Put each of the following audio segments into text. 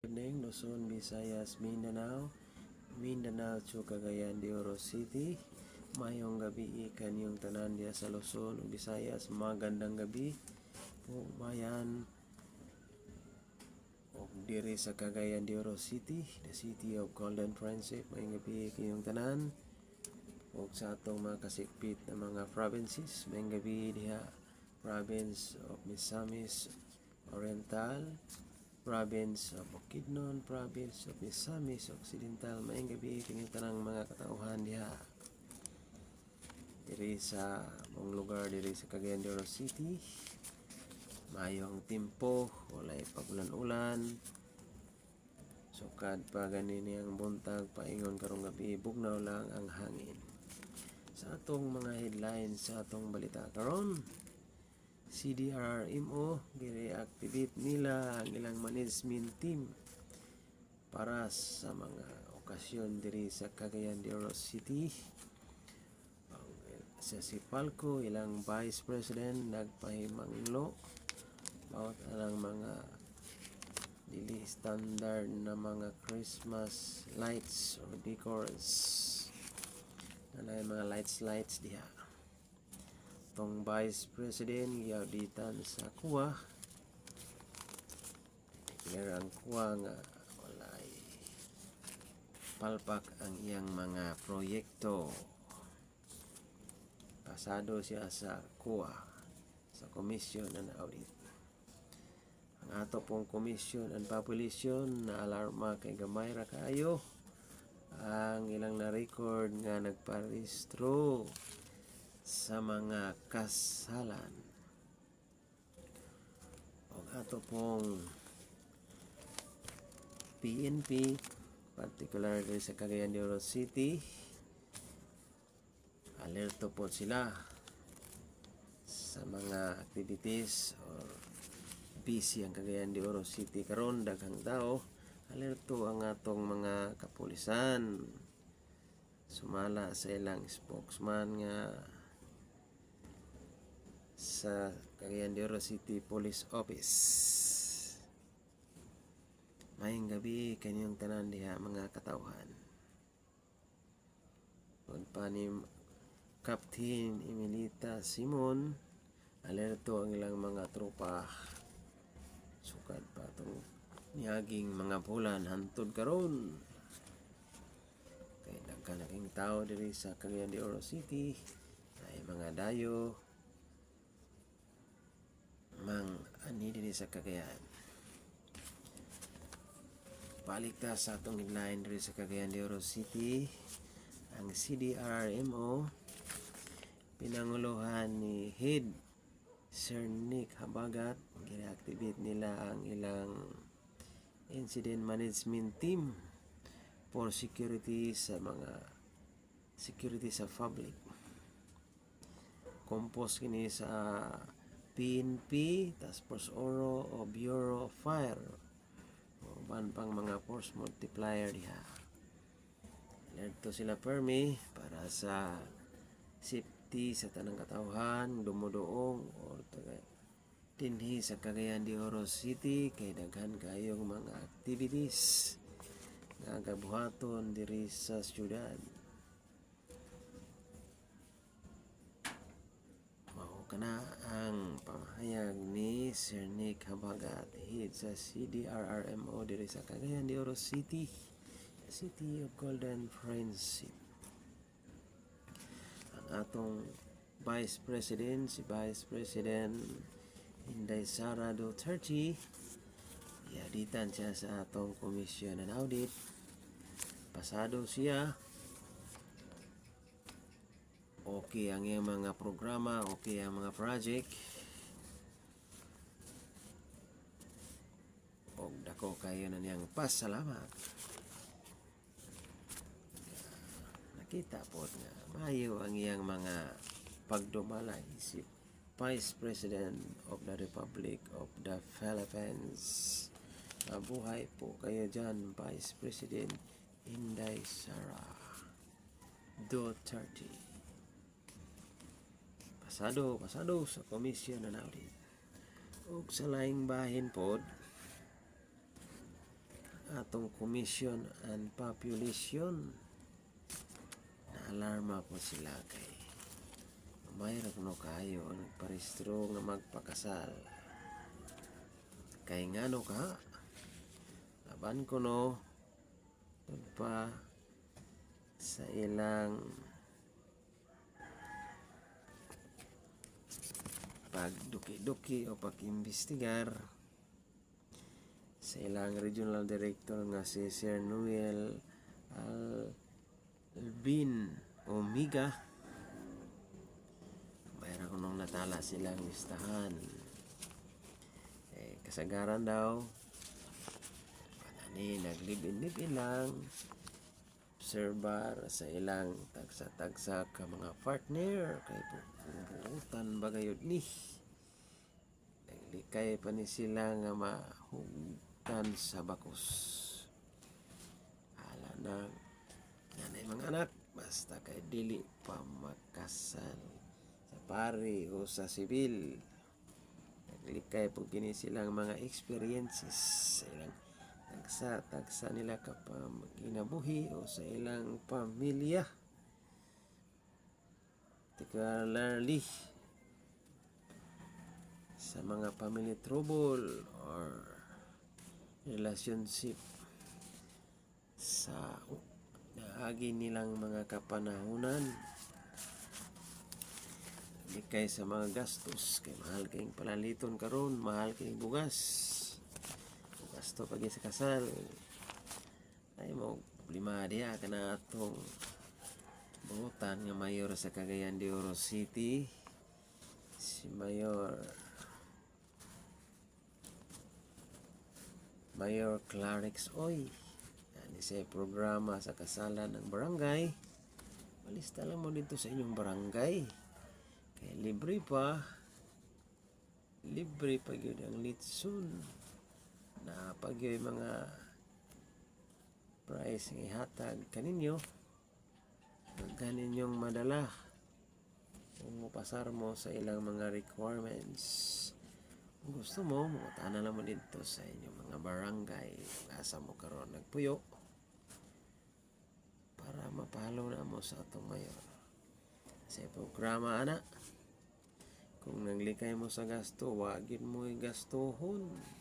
happening Luzon, Visayas, Mindanao to Cagayan de Oro City. Mayong gabi kanyong tanan diya sa Luzon, Visayas. Magandang gabi po bayan o diri sa Cagayan de Oro City, the city of Golden Friendship. Mayong gabi kanyong tanan o sa atong mga kasikpit na mga provinces. Mayong gabi diha province of Misamis Oriental, province of Bukidnon, province of Misamis Occidental. Maayong gabi kanyang tanang mga katauhan diha diri sa mong lugar diri sa Cagayan de Oro City. Mayong timpo, walay pagulan-ulan, sukad pa ganin ang buntag paingon karong gabi, bugnaw lang ang hangin. Sa atong mga headlines sa atong balita karon, CDRRMO gire-activate nila ang ilang management team para sa mga okasyon diri sa Cagayan de Oro City. Sa Sipalco, ilang Vice President nagpahimanglo about ang mga dili standard na mga Christmas lights or decors. Nanay mga lights diha. Tong Vice President giauditan sa kuwa. Clear ang kuwa nga walay palpak ang iyang mga proyekto. Pasado siya sa kuwa sa Commission on Audit. Ang ato pong Commission on Population na alarma kay gamay ra kaayo ang ilang na-record nga nagparehistro sa mga kasalan. O ato pong PNP, particularly sa Cagayan de Oro City, alerto po sila sa mga activities or busy ang Cagayan de Oro City karon, daghang tao. Alerto ang atong mga kapulisan, sumala sa ilang spokesman nga sa Cagayan de Oro City Police Office. Mayong gabi kanyang tanan diha mga katawhan. Kung panim Captain Emilita Simon, alerto ang ilang mga tropa sukad pa itong niyaging mga bulan hantod karon. Kaya nagkanaking tao diri sa Cagayan de Oro City ay mga dayo mang ani diri sa Cagayan. Palikta sa atong headline diri sa Cagayan de Oro City, ang CDRRMO pinanguluhan ni Head Sir Nick Habagat, gina-activate nila ang ilang incident management team for security sa public. Compose kini sa PNP, Task Force Oro o Bureau of Fire o ban pang mga force multiplier diha. Alerto sila permi para sa safety sa tanang katawhan, dumudoong o dinhi sa Cagayan de Oro City kay daghan kayong mga activities nga gabuhaton diri sa syudad. Mao kana ang pamahayag ni Sir Nick Habagat, head sa CDRRMO diri sa Cagayan de Oro City, the city of Golden Friendship. Ang atong Vice President, si Vice President Inday Sara Duterte, iaditan siya sa atong Commission on Audit. Pasado siya, okay ang iyang mga programa, okay ang mga project, o dako kayo na niyang pasalamat. Nakita po nga mayo ang iyang mga pagdumalay si Vice President of the Republic of the Philippines. Mabuhay po kayo dyan, Vice President Inday Sara Duterte. Pasado sa Commission on Audit. O sa laing bahin po, atong commission and population. Naalarma po sila kay mayroon kuno kayo nagparehistro nga magpakasal. Kay ngano ka? Laban ko no pa sa ilang pagduki-duki o pag-imbestigar sa ilang regional director nga si Sir Noel Alvin Omega. Mayroon kunong natala silang listahan. Kasagaran daw panani naglibin-libin lang obserbar sa ilang tagsa-tagsa ka mga partner kay puputan bagayod ni naglikay pa ni sila nga mahugtan sa bakos. Hala na nanay mga anak basta kay dili pa makasal sa pari o sa sibil. Naglikay po kini silang mga experiences sa ilang tagsa nila kapag kinabuhi o sa ilang pamilya. Particularly sa mga family trouble or relationship sa naagi nilang mga kapanahunan. Likay sa mga gastos kay mahal kayong palaliton karon, mahal kayong bugas. Gasto pag sa kasal ay mo problema diya kana atong buotan nga mayor sa Cagayan de Oro City, si Mayor Clarix Oy. Ani sa programa sa kasalan ng barangay. Malista lang mo dito sa inyong barangay. Kaya libre pa yun ang litson na pag yung mga price ng ihatag kaninyo kaninyong madala kung mapasar mo sa ilang mga requirements. Kung gusto mo, mutana lang mo dito sa inyong mga barangay asa mo karon nagpuyo para mapahalo na mo sa atong mayor sa programa ana. Kung naglikay mo sa gasto, wagin mo gastohon.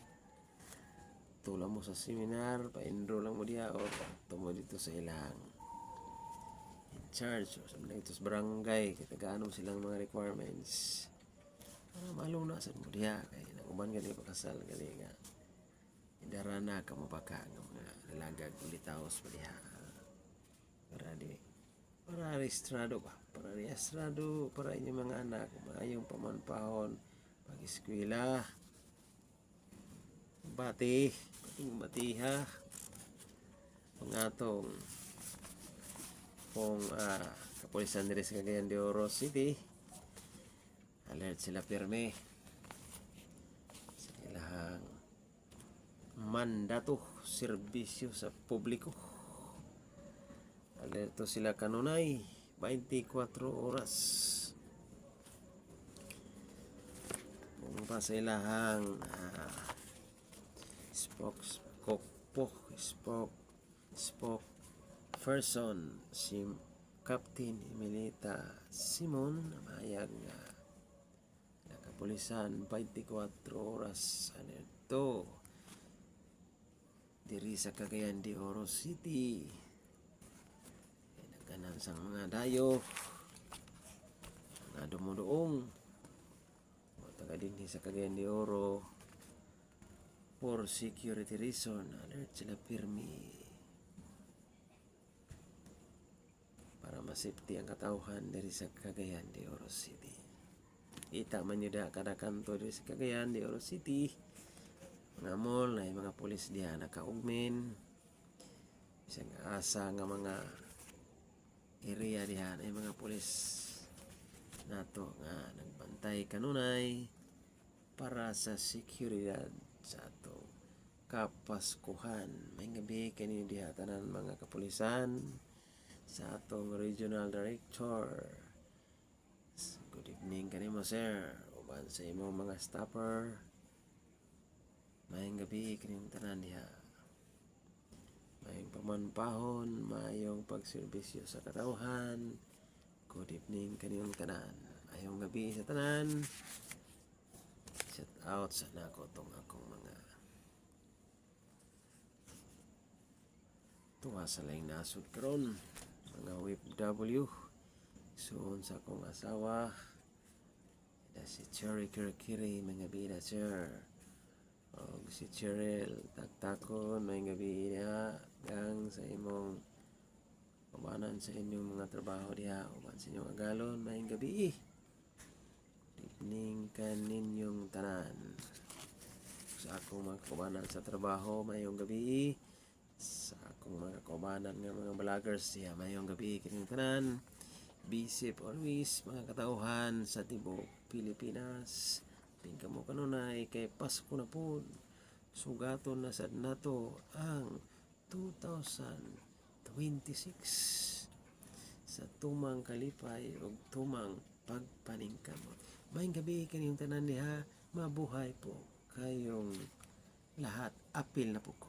Tula mo sa seminar, pa-enroll lang mo diya o tumo dito sa ilang in charge o sa ito sa barangay kaya gaano silang mga requirements para malunasan mo diya kaya nakuman gali pakasal gali nga idarana ka mo baka nga mga nalagag ulitaos pa diya para rehistrado ba? Para rehistrado para inyong mga anak maayong pamanpahon pag-eskwela batiha pangatong kung kapulisan diri sa Cagayan de Oro City alert sila pirme sa ilang mandato serbisyo sa publiko. Alerto sila kanunay 24 oras. Kung pa sa ilahang spokesperson si Captain Emilita Simon mayag nga nakapulisan 24 oras anerto diri sa Cagayan de Oro City. Nagkanan sang mga dayo mga dumudoong taga dinhi sa Cagayan de Oro for security reason alert sila pirmi para masafety ang katawhan diri sa Cagayan de Oro City. Kita man yun kada kanto diri sa Cagayan de Oro City mga mall na mga pulis diya nakaugmen isang asa nga mga area diha ay mga pulis nato nga nagbantay kanunay para sa seguridad sa ato kapaskuhan. May gabi kanino diha tanan mga kapulisan sa atong regional director. Good evening kanimo sir uban sa imong mga staffer. May gabi kanimo tanan diha. manpahon, maayong pagserbisyo sa katawhan. Good evening kaniyong tanan. Ayong gabi sa tanan. Shout out sa nako tong akong mga tuwa sa laing nasod karon, mga OFW. Soon sa akong asawa, si Cherry Kirkiri, mga bida sir. O si Cheryl Taktakon, may gabi niya gang sa imong ubanan sa inyong mga trabaho diha, uban sa inyong agalon, may gabi. Evening kaninyong tanan. Sa akong mga kaubanan sa trabaho, mayong gabi. Sa akong mga kaubanan nga mga vloggers diha, mayong gabi kaninyong tanan. Be safe always, mga katauhan sa tibok Pilipinas. Tingka mo kanunay kay Pasko na po. Sugaton na sad nato ang 2026 sa tumang kalipay o tumang pagpaningkamot. Maayong gabi kaniyong tanan diha, mabuhay po kayong lahat. Apil na po ko.